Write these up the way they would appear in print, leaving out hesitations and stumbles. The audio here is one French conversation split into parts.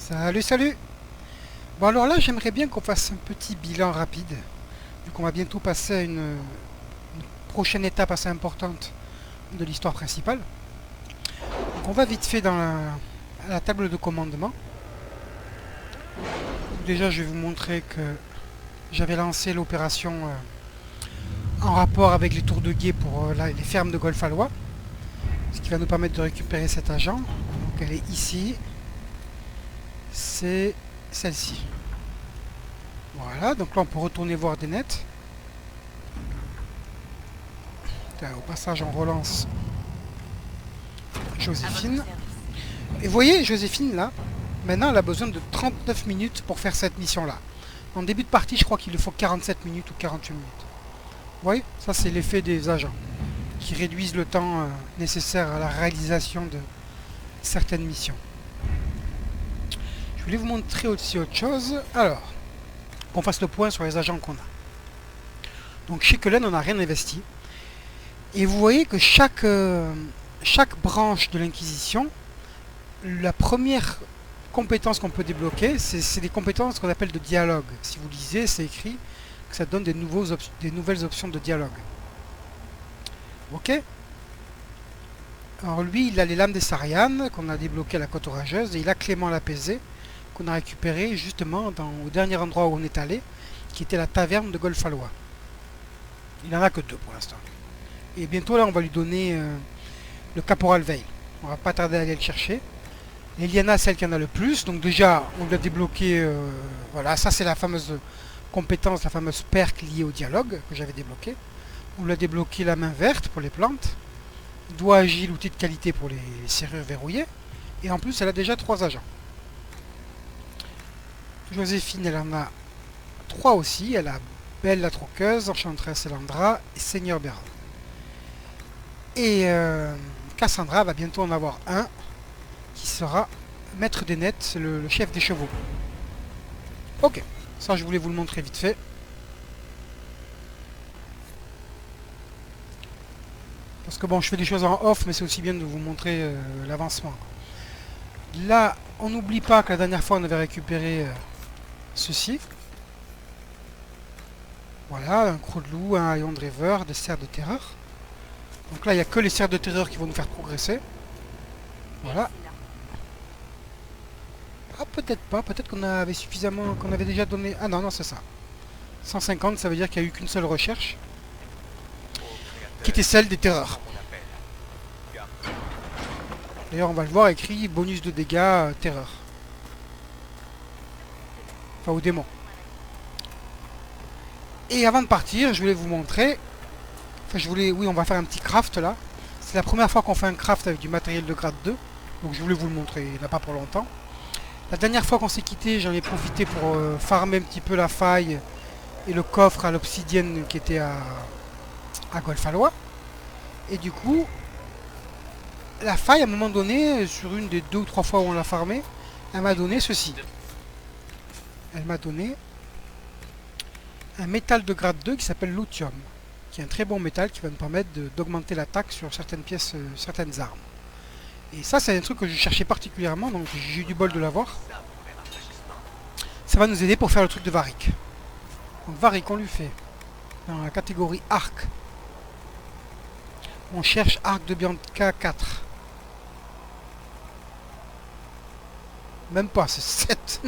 Salut, salut. Bon alors là, j'aimerais bien qu'on fasse un petit bilan rapide, vu qu'on va bientôt passer à une prochaine étape assez importante de l'histoire principale. Donc on va vite fait dans à la table de commandement. Déjà, je vais vous montrer que j'avais lancé l'opération en rapport avec les tours de guet pour les fermes de Golfalois, ce qui va nous permettre de récupérer cet agent. Donc elle est ici, c'est celle-ci. Voilà, donc là on peut retourner voir des nets. Au passage, on relance Joséphine. Et vous voyez, Joséphine, là, maintenant, elle a besoin de 39 minutes pour faire cette mission-là. En début de partie, je crois qu'il lui faut 47 minutes ou 48 minutes. Vous voyez, ça, c'est l'effet des agents qui réduisent le temps nécessaire à la réalisation de certaines missions. Je voulais vous montrer aussi autre chose. Alors, qu'on fasse le point sur les agents qu'on a. Donc, chez Cullen, on n'a rien investi. Et vous voyez que chaque branche de l'Inquisition, la première compétence qu'on peut débloquer, c'est des compétences qu'on appelle de dialogue. Si vous lisez, c'est écrit que ça donne des nouvelles options de dialogue. Ok. Alors lui, il a les lames des Sarianes qu'on a débloquées à la côte orageuse, et il a Clément l'Apaisé qu'on a récupéré justement au dernier endroit où on est allé, qui était la taverne de Golfalois. Il n'en a que deux pour l'instant. Et bientôt là, on va lui donner le Caporal Veil. On va pas tarder à aller le chercher. Eliana, celle qui en a le plus. Donc déjà, on l'a débloqué. Voilà, ça c'est la fameuse compétence, la fameuse perque liée au dialogue que j'avais débloqué. On l'a débloqué la main verte pour les plantes. Doigt agile, outil de qualité pour les serrures verrouillées. Et en plus, elle a déjà 3 agents. Joséphine, elle en a 3 aussi. Elle a Belle la troqueuse, Enchantresse Elandra et Seigneur Béran. Et Cassandra va bientôt en avoir un qui sera maître des nets, le chef des chevaux. Ok, ça je voulais vous le montrer vite fait. Parce que bon, je fais des choses en off, mais c'est aussi bien de vous montrer l'avancement. Là, on n'oublie pas que la dernière fois on avait récupéré ceci. Voilà, un croc de loup, un haillon de rêveur, des cerfs de terreur. Donc là, il n'y a que les cerfs de terreur qui vont nous faire progresser. Voilà. Ah, peut-être pas. Peut-être qu'on avait suffisamment... qu'on avait déjà donné... Ah non, non, c'est ça. 150, ça veut dire qu'il n'y a eu qu'une seule recherche. Qui était celle des terreurs. D'ailleurs, on va le voir écrit bonus de dégâts terreur. Enfin, aux démons. Et avant de partir, je voulais vous montrer... Enfin, je voulais... Oui, on va faire un petit craft, là. C'est la première fois qu'on fait un craft avec du matériel de grade 2. Donc, je voulais vous le montrer. Il n'y en a pas pour longtemps. La dernière fois qu'on s'est quitté, j'en ai profité pour farmer un petit peu la faille et le coffre à l'obsidienne qui était à Golfalois. Et du coup, la faille, à un moment donné, sur une des 2 ou 3 fois où on l'a farmé, elle m'a donné ceci. Elle m'a donné un métal de grade 2 qui s'appelle l'outium, qui est un très bon métal qui va nous permettre d'augmenter l'attaque sur certaines pièces, certaines armes. Et ça, c'est un truc que je cherchais particulièrement, donc j'ai eu du bol de l'avoir. Ça va nous aider pour faire le truc de Varric. Donc Varric, on lui fait dans la catégorie arc. On cherche arc de Bianca 4. Même pas, c'est 7.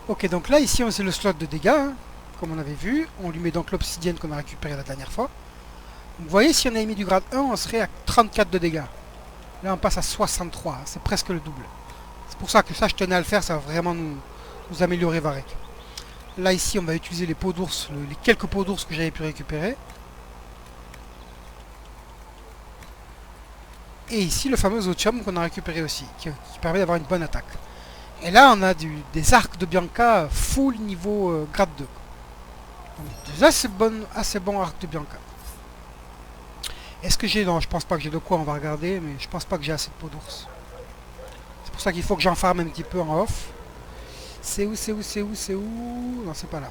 Ok, donc là, ici, c'est le slot de dégâts, hein, comme on avait vu. On lui met donc l'obsidienne qu'on a récupéré la dernière fois. Donc, vous voyez, si on avait mis du grade 1, on serait à 34 de dégâts. Là, on passe à 63. C'est presque le double. C'est pour ça que ça, je tenais à le faire. Ça va vraiment nous améliorer Varric. Là, ici, on va utiliser les peaux d'ours, les quelques peaux d'ours que j'avais pu récupérer. Et ici, le fameux otium qu'on a récupéré aussi, qui permet d'avoir une bonne attaque. Et là, on a des arcs de Bianca full niveau grade 2. Donc, des assez bons arcs de Bianca. Est-ce que j'ai... Non, je pense pas que j'ai de quoi, on va regarder, mais je pense pas que j'ai assez de peau d'ours. C'est pour ça qu'il faut que j'en farme un petit peu en off. C'est où, c'est où, c'est où, c'est où? Non, c'est pas là.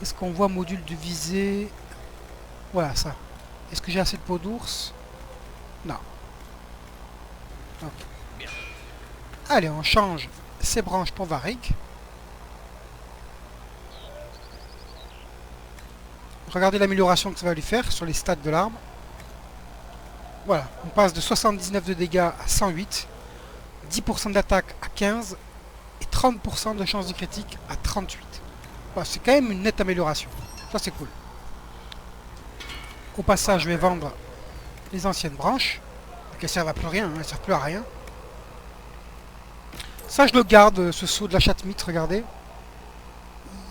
Est-ce qu'on voit module de visée? Voilà, ça. Est-ce que j'ai assez de peau d'ours? Non. Ok. Allez, on change ces branches pour Varric. Regardez l'amélioration que ça va lui faire sur les stats de l'arme. Voilà, on passe de 79 de dégâts à 108, 10% d'attaque à 15 et 30% de chance de critique à 38. Voilà, c'est quand même une nette amélioration. Ça c'est cool. Au passage, je vais vendre les anciennes branches. Elles servent à plus rien, hein, elles servent plus à rien. Ça je le garde, ce saut de la chatte-mythe, regardez.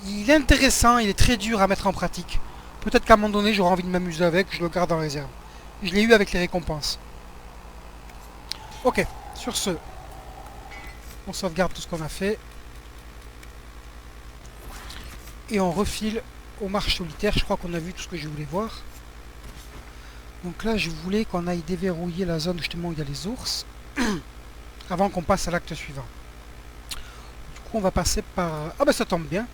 Il est intéressant, il est très dur à mettre en pratique. Peut-être qu'à un moment donné j'aurai envie de m'amuser avec, je le garde en réserve. Je l'ai eu avec les récompenses. Ok, sur ce, on sauvegarde tout ce qu'on a fait. Et on refile aux marches solitaires. Je crois qu'on a vu tout ce que je voulais voir. Donc là, je voulais qu'on aille déverrouiller la zone justement où il y a les ours. Avant qu'on passe à l'acte suivant. Du coup, on va passer par... Ah bah ça tombe bien.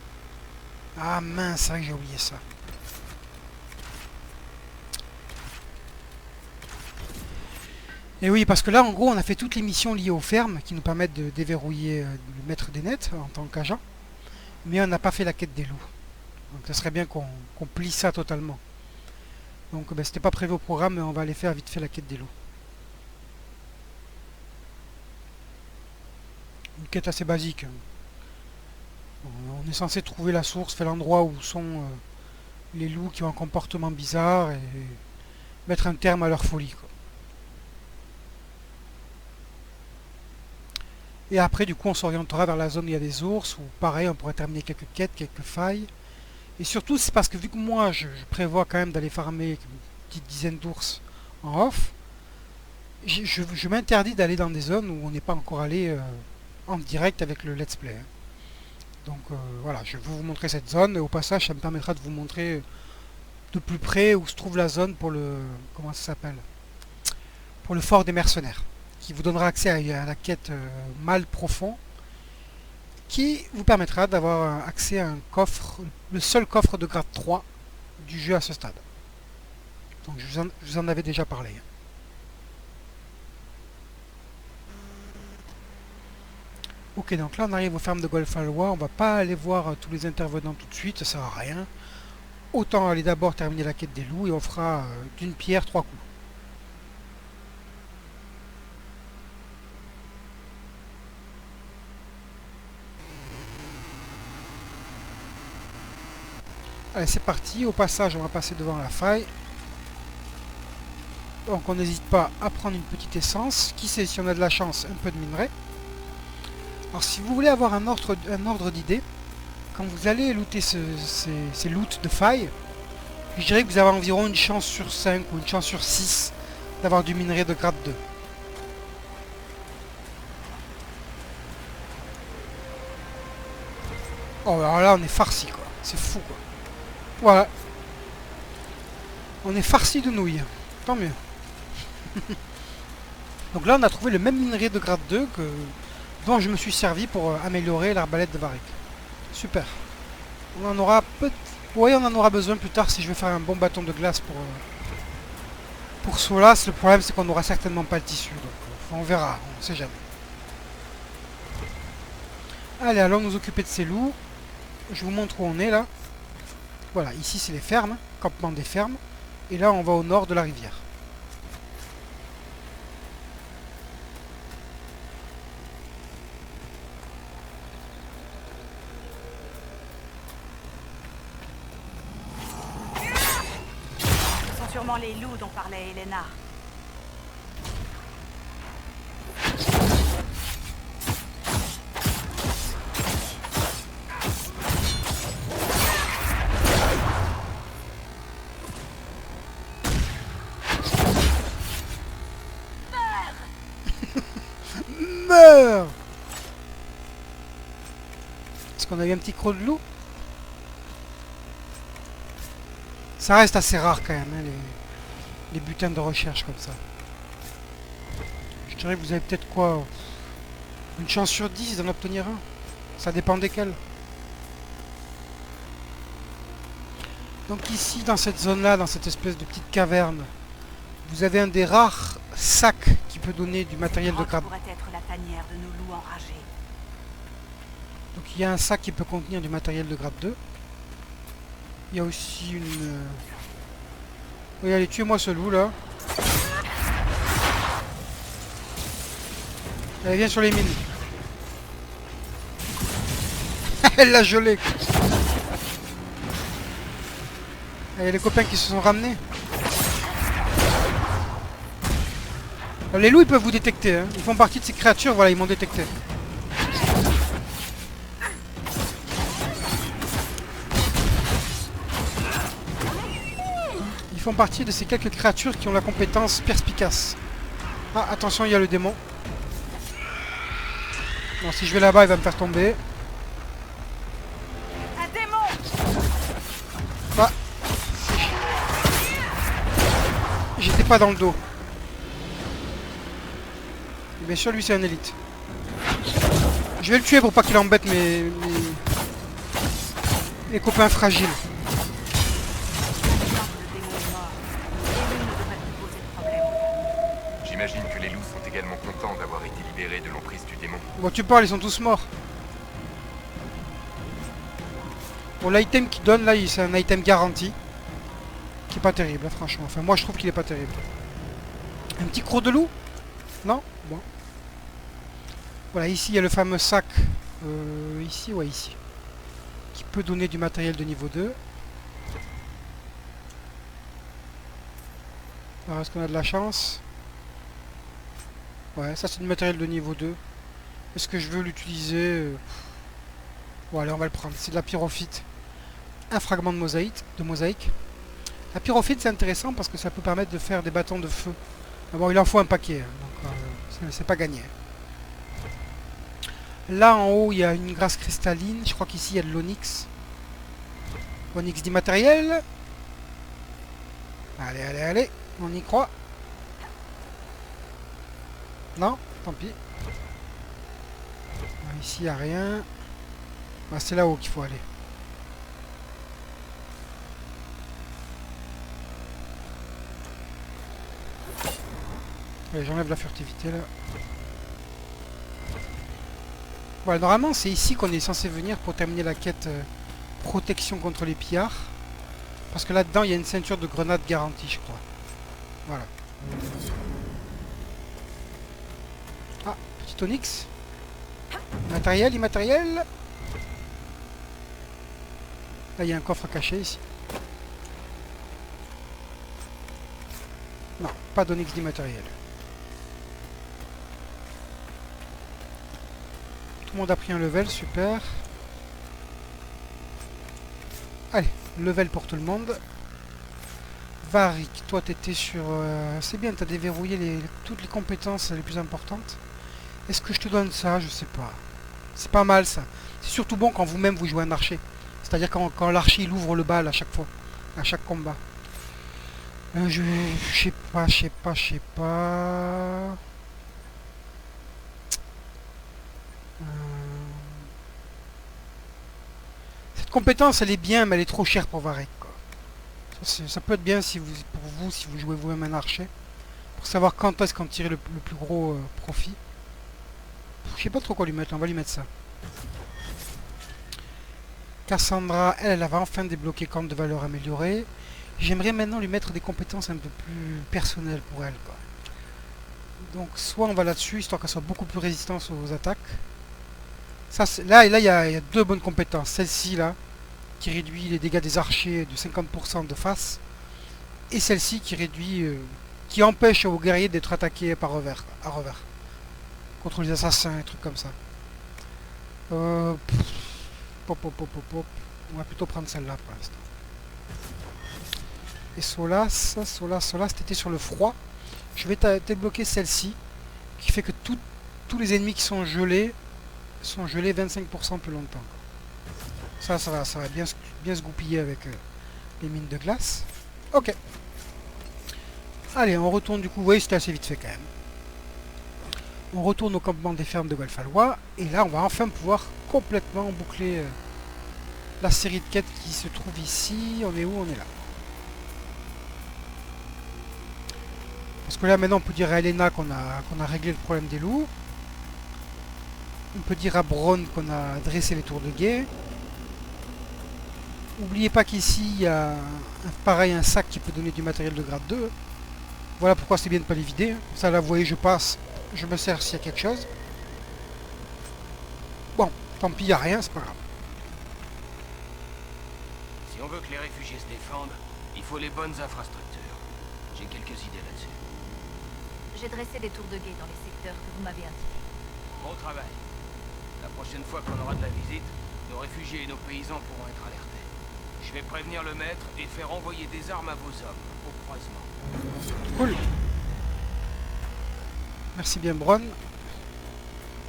Ah mince, c'est vrai que j'ai oublié ça. Et oui, parce que là, en gros, on a fait toutes les missions liées aux fermes qui nous permettent de déverrouiller le maître des nets en tant qu'agent. Mais on n'a pas fait la quête des loups. Donc ça serait bien qu'on plie ça totalement. Donc ben, c'était pas prévu au programme, mais on va aller faire vite fait la quête des loups. Une quête assez basique. On est censé trouver la source, faire l'endroit où sont les loups qui ont un comportement bizarre et mettre un terme à leur folie, quoi. Et après, du coup, on s'orientera vers la zone où il y a des ours, où pareil, on pourrait terminer quelques quêtes, quelques failles. Et surtout, c'est parce que vu que moi, je prévois quand même d'aller farmer une petite dizaine d'ours en off, je m'interdis d'aller dans des zones où on n'est pas encore allé en direct avec le let's play, hein. Donc voilà, je vais vous montrer cette zone, et au passage, ça me permettra de vous montrer de plus près où se trouve la zone pour le... Comment ça s'appelle? Pour le fort des mercenaires, qui vous donnera accès à la quête mal profond, qui vous permettra d'avoir accès à un coffre, le seul coffre de grade 3 du jeu à ce stade. Donc je vous en avais déjà parlé. Ok, donc là on arrive aux fermes de Golfalois, on va pas aller voir tous les intervenants tout de suite, ça sert à rien. Autant aller d'abord terminer la quête des loups et on fera d'une pierre 3 coups. Allez, c'est parti. Au passage, on va passer devant la faille. Donc, on n'hésite pas à prendre une petite essence. Qui sait, si on a de la chance, un peu de minerai. Alors, si vous voulez avoir un ordre d'idée, quand vous allez looter ces loots de faille, je dirais que vous avez environ une chance sur 5 ou une chance sur 6 d'avoir du minerai de grade 2. Oh, alors là, on est farci, quoi. C'est fou, quoi. Voilà. On est farci de nouilles. Tant mieux. Donc là, on a trouvé le même minerai de grade 2 dont je me suis servi pour améliorer l'arbalète de Varric. Super. On en aura oui, on en aura besoin plus tard si je veux faire un bon bâton de glace pour Solas. Le problème, c'est qu'on n'aura certainement pas le tissu. Donc on verra, on ne sait jamais. Allez, allons nous occuper de ces loups. Je vous montre où on est là. Voilà, ici c'est les fermes, campement des fermes. Et là, on va au nord de la rivière. Ce sont sûrement les loups dont parlait Elena. Meurs! Est-ce qu'on a eu un petit croc de loup? Ça reste assez rare quand même, hein, les butins de recherche comme ça. Je dirais que vous avez peut-être quoi? Une chance sur 10 d'en obtenir un. Ça dépend desquels. Donc ici, dans cette zone-là, dans cette espèce de petite caverne, vous avez un des rares sac qui peut donner du matériel de Grotte grade. pourrait être la tanière de nos loups enragés. Donc il y a un sac qui peut contenir du matériel de grade 2. Il y a aussi une... Oui, allez, tuez-moi ce loup là. Allez, viens sur les mines. Elle l'a gelé. Il y a les copains qui se sont ramenés. Alors, les loups ils peuvent vous détecter. Hein. Ils font partie de ces créatures, voilà, ils m'ont détecté. Ils font partie de ces quelques créatures qui ont la compétence perspicace. Ah, attention, il y a le démon. Non, si je vais là-bas, il va me faire tomber. Un démon! Ah. J'étais pas dans le dos. Et bien sûr, lui, c'est un élite. Je vais le tuer pour pas qu'il embête mes copains fragiles. J'imagine que les loups sont également contents d'avoir été libérés de l'emprise du démon. Bon, tu parles, ils sont tous morts. Bon, l'item qu'il donne là, c'est un item garanti. Qui est pas terrible, hein, franchement. Enfin, moi, je trouve qu'il est pas terrible. Un petit croc de loup? Non? Bon. Voilà, ici, il y a le fameux sac. Ici, ouais, ici. Qui peut donner du matériel de niveau 2. Alors, est-ce qu'on a de la chance? Ouais, ça, c'est du matériel de niveau 2. Est-ce que je veux l'utiliser? Bon, allez, on va le prendre. C'est de la pyrophite. Un fragment de mosaïque. La pyrophite, c'est intéressant parce que ça peut permettre de faire des bâtons de feu. Mais bon, il en faut un paquet, hein, donc c'est pas gagné. Là, en haut, il y a une graisse cristalline. Je crois qu'ici, il y a de l'onyx. Onyx d'immatériel. Allez, allez, allez. On y croit. Non, tant pis. Ici, il n'y a rien. Ah, c'est là-haut qu'il faut aller. Allez, j'enlève la furtivité là. Voilà, normalement c'est ici qu'on est censé venir pour terminer la quête protection contre les pillards. Parce que là-dedans il y a une ceinture de grenades garantie, je crois. Voilà. Ah, petit onyx. Matériel, immatériel. Là il y a un coffre caché ici. Non, pas d'onyx d'immatériel. Tout le monde a pris un level, super. Allez, level pour tout le monde. Varric, toi t'étais sur... c'est bien, t'as déverrouillé toutes les compétences les plus importantes. Est-ce que je te donne ça? Je sais pas. C'est pas mal ça. C'est surtout bon quand vous-même vous jouez un archer. C'est-à-dire quand l'archer il ouvre le bal à chaque fois. À chaque combat. Je sais pas. Cette compétence elle est bien mais elle est trop chère pour Varric. Ça peut être bien si pour vous si vous jouez vous-même un archer. Pour savoir quand est-ce qu'on tire le plus gros profit. Je sais pas trop quoi lui mettre, on va lui mettre ça. Cassandra, elle va enfin débloquer compte de valeur améliorée. J'aimerais maintenant lui mettre des compétences un peu plus personnelles pour elle, quoi. Donc soit on va là-dessus, histoire qu'elle soit beaucoup plus résistante aux attaques. Ça, là, il y a deux bonnes compétences. Celle-ci, là, qui réduit les dégâts des archers de 50% de face. Et celle-ci qui réduit... qui empêche aux guerriers d'être attaqués à revers. Contre les assassins, et trucs comme ça. On va plutôt prendre celle-là pour l'instant. Et Solas, c'était sur le froid. Je vais débloquer celle-ci, qui fait que tous les ennemis qui sont gelés 25% plus longtemps. Ça va bien se goupiller avec les mines de glace. Ok. Allez, on retourne du coup. Vous voyez, c'était assez vite fait quand même. On retourne au campement des fermes de Golfalois. Et là, on va enfin pouvoir complètement boucler la série de quêtes qui se trouve ici. On est où? On est là. Parce que là maintenant on peut dire à Elena qu'on a réglé le problème des loups. On peut dire à Bronn qu'on a dressé les tours de guet. N'oubliez pas qu'ici il y a pareil un sac qui peut donner du matériel de grade 2. Voilà pourquoi c'est bien de ne pas les vider. Ça là vous voyez je passe, je me sers s'il y a quelque chose. Bon, tant pis, il n'y a rien, c'est pas grave. Si on veut que les réfugiés se défendent, il faut les bonnes infrastructures. J'ai quelques idées là-dessus. J'ai dressé des tours de guet dans les secteurs que vous m'avez indiqués. Bon travail. La prochaine fois qu'on aura de la visite, nos réfugiés et nos paysans pourront être alertés. Je vais prévenir le maître et faire envoyer des armes à vos hommes, au croisement. Cool. Merci bien, Bronn.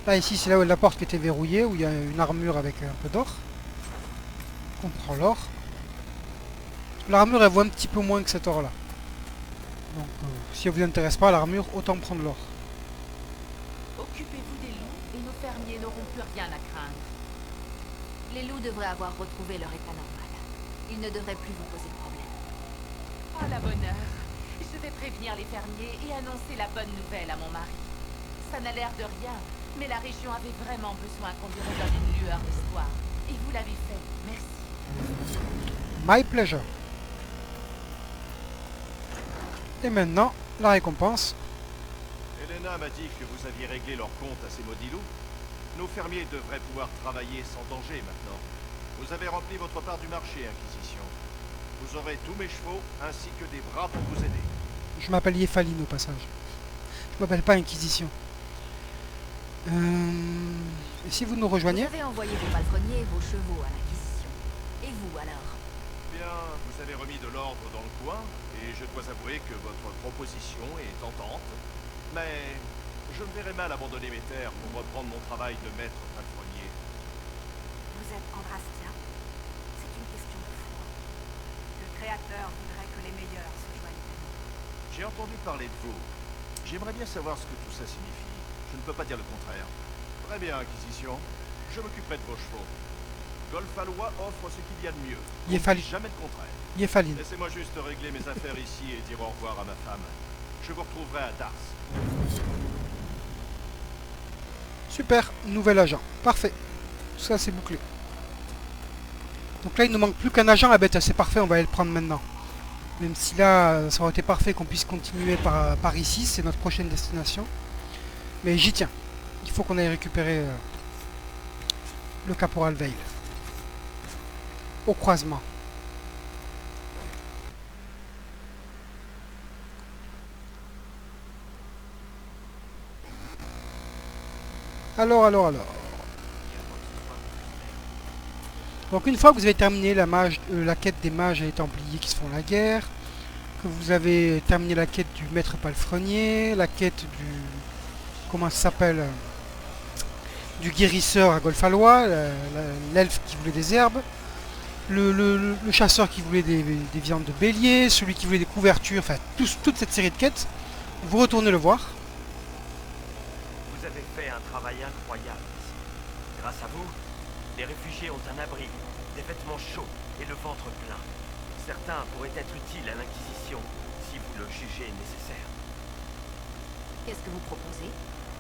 Là, ici, c'est là où la porte qui était verrouillée, où il y a une armure avec un peu d'or. On prend l'or. L'armure, elle vaut un petit peu moins que cet or-là. Donc, si elle vous intéresse pas, l'armure, autant prendre l'or. Occupez-vous des loups et nos fermiers n'auront plus rien à craindre. Les loups devraient avoir retrouvé leur état normal. Ils ne devraient plus vous poser de problème. Oh la bonne heure. Je vais prévenir les fermiers et annoncer la bonne nouvelle à mon mari. Ça n'a l'air de rien, mais la région avait vraiment besoin qu'on lui redonne une lueur d'espoir. Et vous l'avez fait. Merci. My pleasure. Et maintenant, la récompense. Elena m'a dit que vous aviez réglé leur compte à ces maudits loups. Nos fermiers devraient pouvoir travailler sans danger maintenant. Vous avez rempli votre part du marché, Inquisition. Vous aurez tous mes chevaux ainsi que des bras pour vous aider. Je m'appelle Yephaline au passage. Je m'appelle pas Inquisition. Et si vous nous rejoignez? Vous avez envoyé vos palefreniers et vos chevaux à l'Inquisition. Et vous alors? Bien, vous avez remis de l'ordre dans le coin, et je dois avouer que votre proposition est tentante. Mais je me verrais mal abandonner mes terres pour reprendre mon travail de maître palefrenier. Vous êtes Andrastia. C'est une question de foi. Le Créateur voudrait que les meilleurs se joignent à nous. J'ai entendu parler de vous. J'aimerais bien savoir ce que tout ça signifie. Je ne peux pas dire le contraire. Très bien, Inquisition. Je m'occuperai de vos chevaux. Golfalois offre ce qu'il y a de mieux. Yephaline. Jamais de contraire. Yephaline. Laissez-moi juste régler mes affaires ici et dire au revoir à ma femme. Je vous retrouverai à Dars. Super, nouvel agent. Parfait. Tout ça, c'est bouclé. Donc là, il ne manque plus qu'un agent. Ah bête, c'est parfait, on va aller le prendre maintenant. Même si là, ça aurait été parfait qu'on puisse continuer par ici. C'est notre prochaine destination. Mais j'y tiens. Il faut qu'on aille récupérer le caporal Veil. Au croisement. Alors. Donc une fois que vous avez terminé la quête des mages et les templiers qui se font la guerre, que vous avez terminé la quête du maître palefrenier, la quête du... comment ça s'appelle, du guérisseur à Golfalois, l'elfe qui voulait des herbes, le chasseur qui voulait des viandes de bélier, celui qui voulait des couvertures, enfin toute cette série de quêtes, vous retournez le voir. Vous avez fait un travail incroyable ici. Grâce à vous, les réfugiés ont un abri, des vêtements chauds et le ventre plein. Certains pourraient être utiles à l'Inquisition, si vous le jugez nécessaire. Qu'est-ce que vous proposez?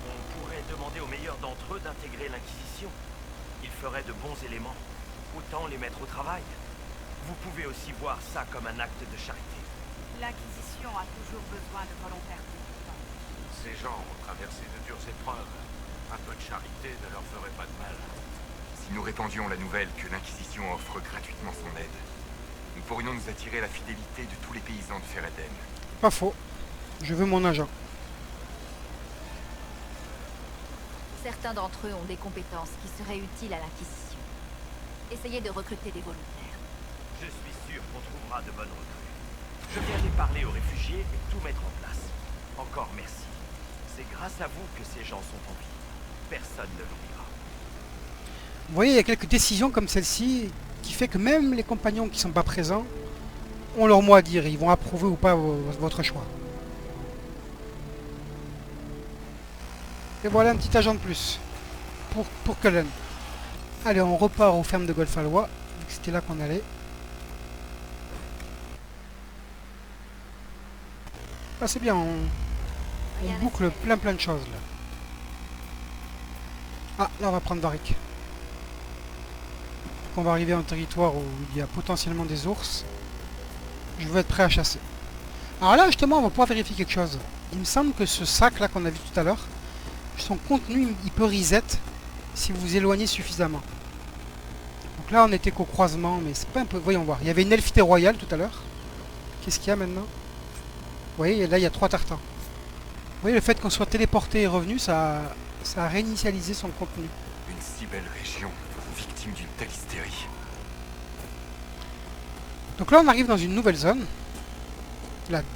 On pourrait demander aux meilleurs d'entre eux d'intégrer l'Inquisition. Ils feraient de bons éléments. Autant les mettre au travail. Vous pouvez aussi voir ça comme un acte de charité. L'Inquisition a toujours besoin de volontaires compétents. Ces gens ont traversé de dures épreuves. Un peu de charité ne leur ferait pas de mal. Si nous répandions la nouvelle que l'Inquisition offre gratuitement son aide, nous pourrions nous attirer la fidélité de tous les paysans de Fereden. Pas faux. Je veux mon agent. Certains d'entre eux ont des compétences qui seraient utiles à l'Inquisition. Essayez de recruter des volontaires. Je suis sûr qu'on trouvera de bonnes recrues. Je viens aller parler aux réfugiés et tout mettre en place. Encore merci. C'est grâce à vous que ces gens sont en vie. Personne ne l'oubliera. Vous voyez, il y a quelques décisions comme celle-ci qui fait que même les compagnons qui ne sont pas présents ont leur mot à dire. Ils vont approuver ou pas votre choix. Et voilà un petit agent de plus pour Cullen. Allez, on repart aux fermes de Golfalois. C'était là qu'on allait. Ah, c'est bien. rien à boucle signaler. plein de choses là. Ah, là on va prendre Varric. Donc, on va arriver à un territoire où il y a potentiellement des ours. Je veux être prêt à chasser. Alors là justement on va pouvoir vérifier quelque chose. Il me semble que ce sac là qu'on a vu tout à l'heure, son contenu il peut reset si vous vous éloignez suffisamment. Donc là on était qu'au croisement, mais c'est pas un peu... Voyons voir. Il y avait une elfité royale tout à l'heure. Qu'est-ce qu'il y a maintenant? Vous voyez, là il y a 3 tartans. Vous voyez, le fait qu'on soit téléporté et revenu, ça a réinitialisé son contenu. Une si belle région, victime d'une telle hystérie. Donc là on arrive dans une nouvelle zone.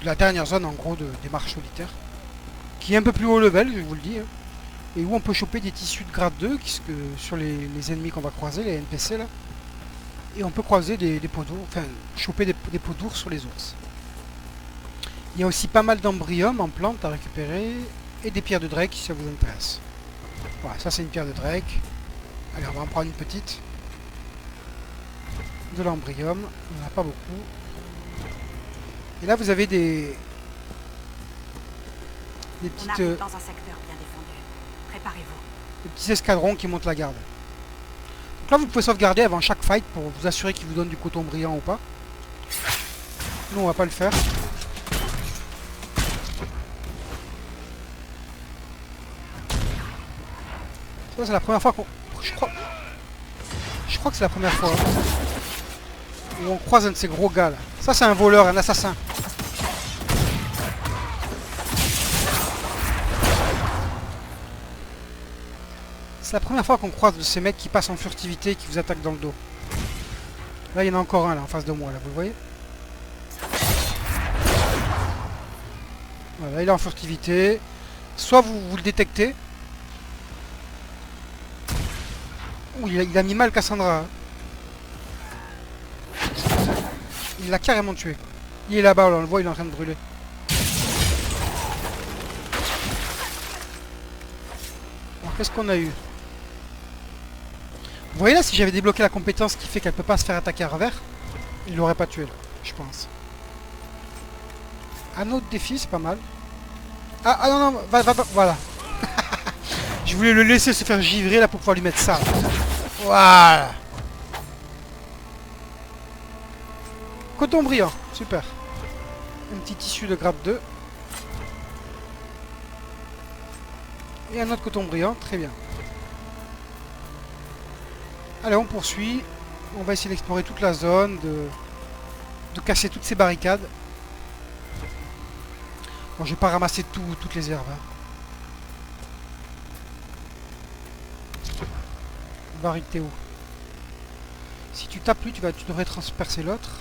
La dernière zone en gros des marches solitaires. Qui est un peu plus haut level, je vous le dis. Hein, et où on peut choper des tissus de grade 2 sur les ennemis qu'on va croiser, les NPC là. Et on peut croiser des peaux d'ours, enfin choper des peaux d'ours sur les ours. Il y a aussi pas mal d'embryums en plantes à récupérer. Et des pierres de Drake si ça vous intéresse. Voilà, ça c'est une pierre de Drake. Allez, on va en prendre une petite. De l'embryum, il n'y en a pas beaucoup. Et là vous avez des On petites, arrive dans un secteur bien défendu. Préparez-vous. des petits escadrons qui montent la garde. Donc là vous pouvez sauvegarder avant chaque fight pour vous assurer qu'ils vous donnent du coton brillant ou pas. Nous on va pas le faire. Ça c'est la première fois qu'on... Je crois que c'est la première fois où on croise un de ces gros gars là. Ça c'est un voleur, un assassin. C'est la première fois qu'on croise de ces mecs qui passent en furtivité et qui vous attaquent dans le dos. Là il y en a encore un là en face de moi là, vous le voyez? Voilà, il est en furtivité. Soit vous le détectez. Ouh, il a mis mal Cassandra. Il l'a carrément tué. Il est là-bas, on le voit, il est en train de brûler. Alors qu'est-ce qu'on a eu? Vous voyez là, si j'avais débloqué la compétence qui fait qu'elle peut pas se faire attaquer à revers, il l'aurait pas tué là, je pense. Un autre défi, c'est pas mal. Ah non, non, voilà. Je voulais le laisser se faire givrer là pour pouvoir lui mettre ça. Voilà. Coton brillant, super. Un petit tissu de grade 2. Et un autre coton brillant, très bien. Allez, on poursuit. On va essayer d'explorer toute la zone, de casser toutes ces barricades. Bon, je vais pas ramasser toutes les herbes. Hein. Varric, t'es où? Si tu tapes lui, tu devrais transpercer l'autre.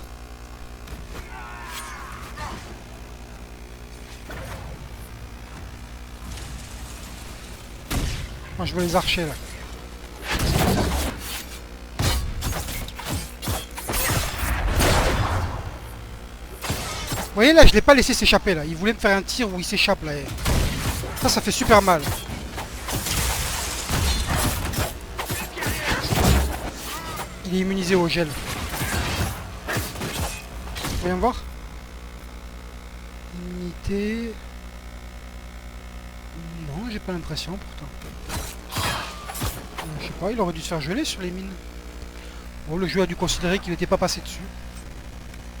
Moi je veux les archers là. Vous voyez là, je l'ai pas laissé s'échapper là. Il voulait me faire un tir où il s'échappe là. Ça fait super mal. Il est immunisé au gel. Voyons voir. Immunité. Non, j'ai pas l'impression pourtant. Je sais pas, il aurait dû se faire geler sur les mines. Bon, le jeu a dû considérer qu'il n'était pas passé dessus.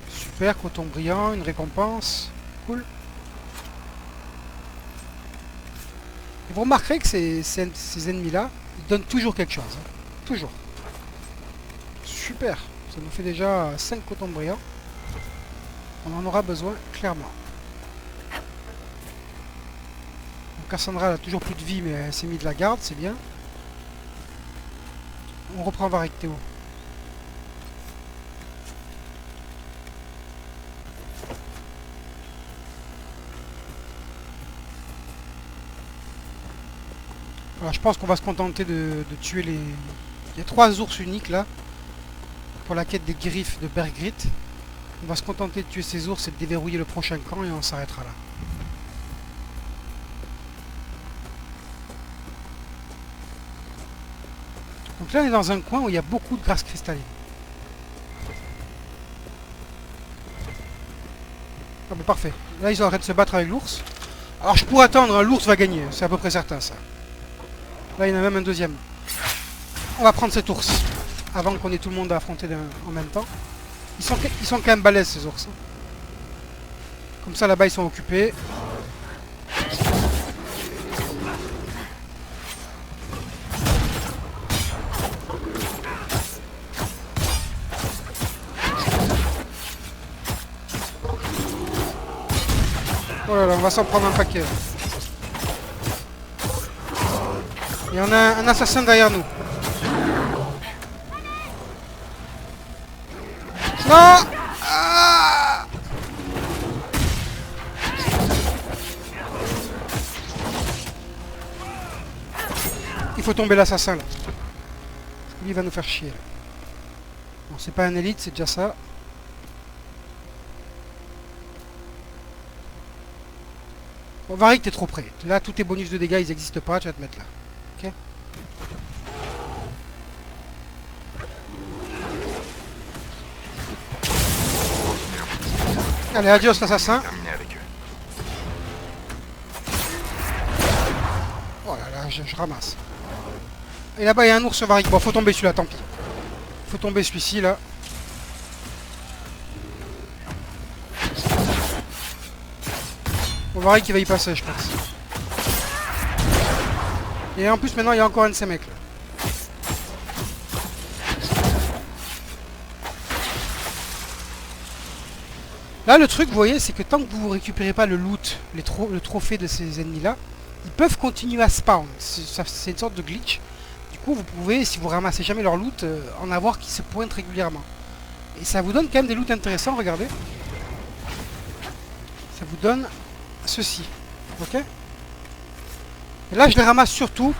Super, coton brillant, une récompense. Cool. Et vous remarquerez que ces ennemis-là, ils donnent toujours quelque chose. Hein. Toujours. Super. Ça nous fait déjà 5 cotons brillants. On en aura besoin, clairement. Donc Cassandra elle a toujours plus de vie, mais elle s'est mis de la garde, c'est bien. On reprend Varric, Théo. Alors, je pense qu'on va se contenter de tuer les... Il y a 3 ours uniques là. Pour la quête des griffes de Bergrit. On va se contenter de tuer ces ours et de déverrouiller le prochain camp et on s'arrêtera là. Donc là on est dans un coin où il y a beaucoup de grâce cristalline. Ah bah parfait. Là ils sont en train de se battre avec l'ours. Alors je pourrais attendre, hein, l'ours va gagner, c'est à peu près certain ça. Là il y en a même un deuxième. On va prendre cet ours, avant qu'on ait tout le monde à affronter en même temps. Ils sont quand même balèzes ces ours. Comme ça là-bas ils sont occupés. Oh là là, on va s'en prendre un paquet. Il y en a un assassin derrière nous. Non! Ah! Il faut tomber l'assassin là. Lui il va nous faire chier là. Bon, c'est pas un élite, c'est déjà ça. Bon, Varric, t'es trop près. Là, tous tes bonus de dégâts, ils n'existent pas. Tu vas te mettre là. Ok. Allez, adios l'assassin. Terminé avec eux. Oh là là, je ramasse. Et là-bas, il y a un ours Varric. Bon, faut tomber celui-là, tant pis. Faut tomber celui-ci, là. Bon, Varric qui va y passer, je pense. Et en plus, maintenant, il y a encore un de ces mecs, là. Là, le truc, vous voyez, c'est que tant que vous ne récupérez pas le loot, le trophée de ces ennemis-là, ils peuvent continuer à spawn. C'est une sorte de glitch. Du coup, vous pouvez, si vous ramassez jamais leur loot, en avoir qui se pointent régulièrement. Et ça vous donne quand même des loots intéressants, regardez. Ça vous donne ceci. Ok? Et là, je les ramasse surtout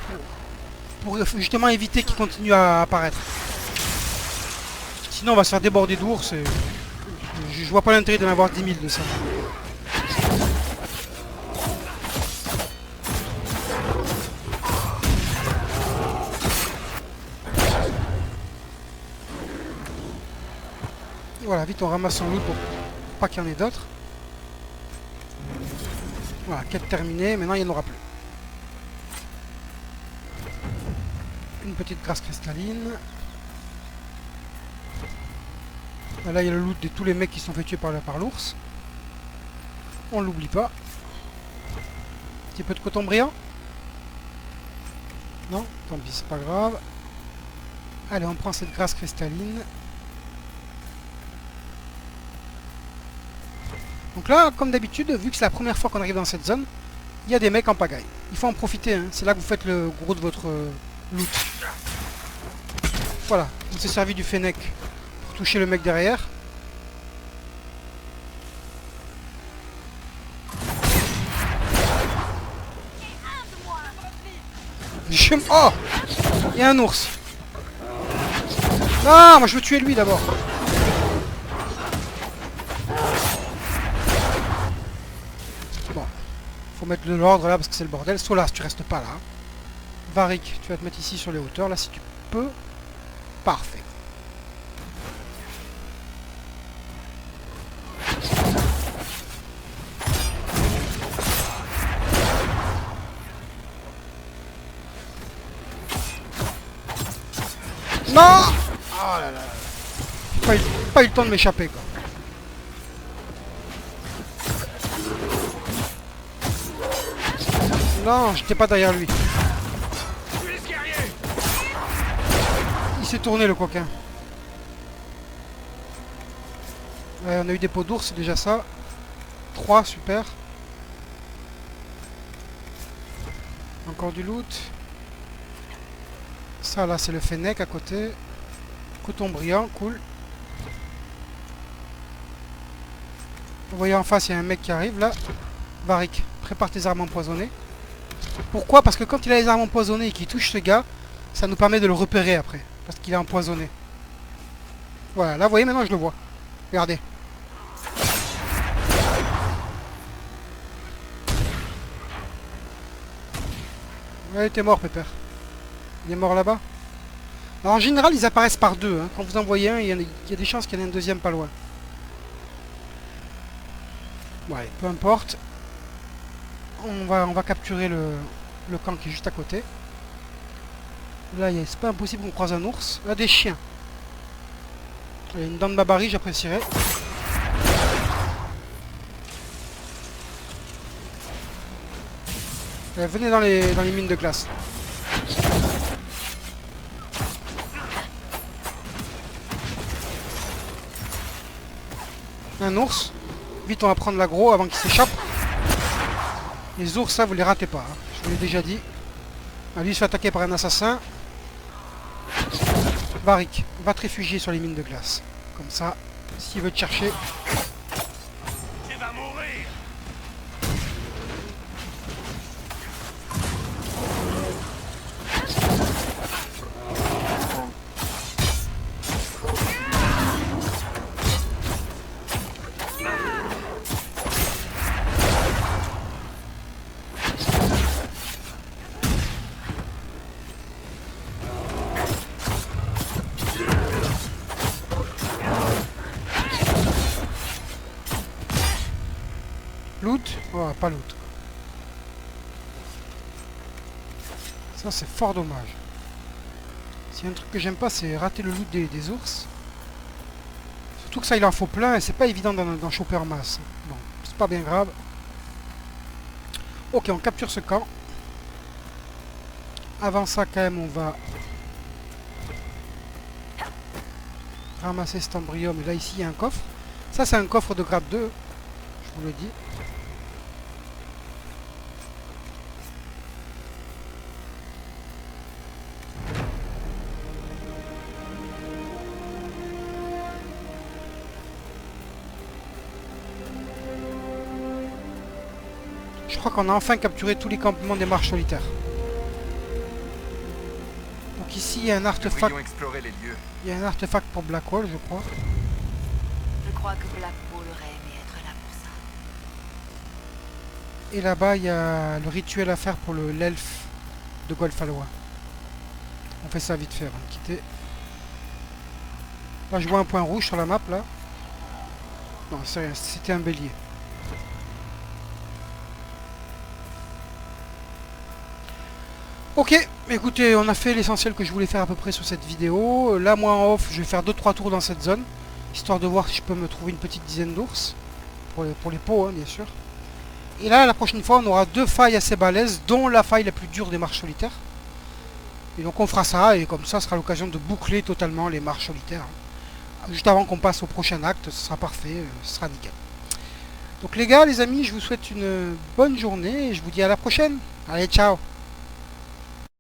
pour justement éviter qu'ils continuent à apparaître. Sinon, on va se faire déborder d'ours et... Je vois pas l'intérêt d'en avoir 10 000 de ça. Et voilà, vite on ramasse son loot pour pas qu'il y en ait d'autres. Voilà, quête terminée, maintenant il n'y en aura plus. Une petite grâce cristalline. Là, il y a le loot de tous les mecs qui sont fait tuer par l'ours. On l'oublie pas. Un petit peu de coton brillant. Non, tant pis, c'est pas grave. Allez, on prend cette grâce cristalline. Donc là, comme d'habitude, vu que c'est la première fois qu'on arrive dans cette zone, il y a des mecs en pagaille. Il faut en profiter, hein. C'est là que vous faites le gros de votre loot. Voilà, on s'est servi du fennec. Toucher le mec derrière. Oh! Il y a un ours. Non, moi je veux tuer lui d'abord. Bon. Faut mettre de l'ordre là parce que c'est le bordel. Solas, tu restes pas là. Varric, tu vas te mettre ici sur les hauteurs là si tu peux. Parfait. Non! Oh là là. Pas eu le temps de m'échapper quoi. Non, j'étais pas derrière lui. Il s'est tourné le coquin. Ouais, on a eu des peaux d'ours, c'est déjà ça. 3, super. Encore du loot. Ça là c'est le fennec à côté. Coton brillant, cool. Vous voyez en face il y a un mec qui arrive là. Varric, prépare tes armes empoisonnées. Pourquoi? Parce que quand il a les armes empoisonnées et qu'il touche ce gars, ça nous permet de le repérer après. Parce qu'il est empoisonné. Voilà, là vous voyez maintenant je le vois. Regardez. Ouais, t'es mort Pépère. Il est mort là-bas. Alors en général ils apparaissent par deux. Hein. Quand vous en voyez un, il y a des chances qu'il y en ait un deuxième pas loin. Ouais, peu importe. on va capturer le camp qui est juste à côté. Là, c'est pas impossible qu'on croise un ours. Là, des chiens. Allez, une dent de babari, j'apprécierais. Allez, venez dans les mines de glace. Un ours. Vite, on va prendre l'aggro avant qu'il s'échappe. Les ours, ça, vous les ratez pas. Hein. Je vous l'ai déjà dit. Ah, lui, il se fait attaquer par un assassin. Varric, va te réfugier sur les mines de glace. Comme ça, s'il veut te chercher... Tu vas mourir. Loot? Oh, pas loot. Ça, c'est fort dommage. S'il y a un truc que j'aime pas, c'est rater le loot des ours. Surtout que ça, il en faut plein et c'est pas évident d'en choper en masse. Bon, c'est pas bien grave. Ok, on capture ce camp. Avant ça, quand même, on va ramasser cet embryome. Et là, ici, il y a un coffre. Ça, c'est un coffre de grade 2. Je vous le dis. Je crois qu'on a enfin capturé tous les campements des marches solitaires. Donc ici, il y a un artefact. Devrions explorer les lieux. Il y a un artefact pour Blackwall, je crois. Je crois que Blackwall aurait aimé être là pour ça. Et là-bas, il y a le rituel à faire pour l'elfe de Golfalois. On fait ça vite fait avant de quitter. Là, je vois un point rouge sur la map, là. Non, c'est rien, c'était un bélier. Ok, écoutez, on a fait l'essentiel que je voulais faire à peu près sur cette vidéo. Là, moi en off, je vais faire 2-3 tours dans cette zone, histoire de voir si je peux me trouver une petite dizaine d'ours, pour les pots, hein, bien sûr. Et là, la prochaine fois, on aura 2 failles assez balèzes, dont la faille la plus dure des marches solitaires. Et donc on fera ça, et comme ça, ce sera l'occasion de boucler totalement les marches solitaires. Juste avant qu'on passe au prochain acte, ce sera parfait, ce sera nickel. Donc les gars, les amis, je vous souhaite une bonne journée, et je vous dis à la prochaine. Allez, ciao!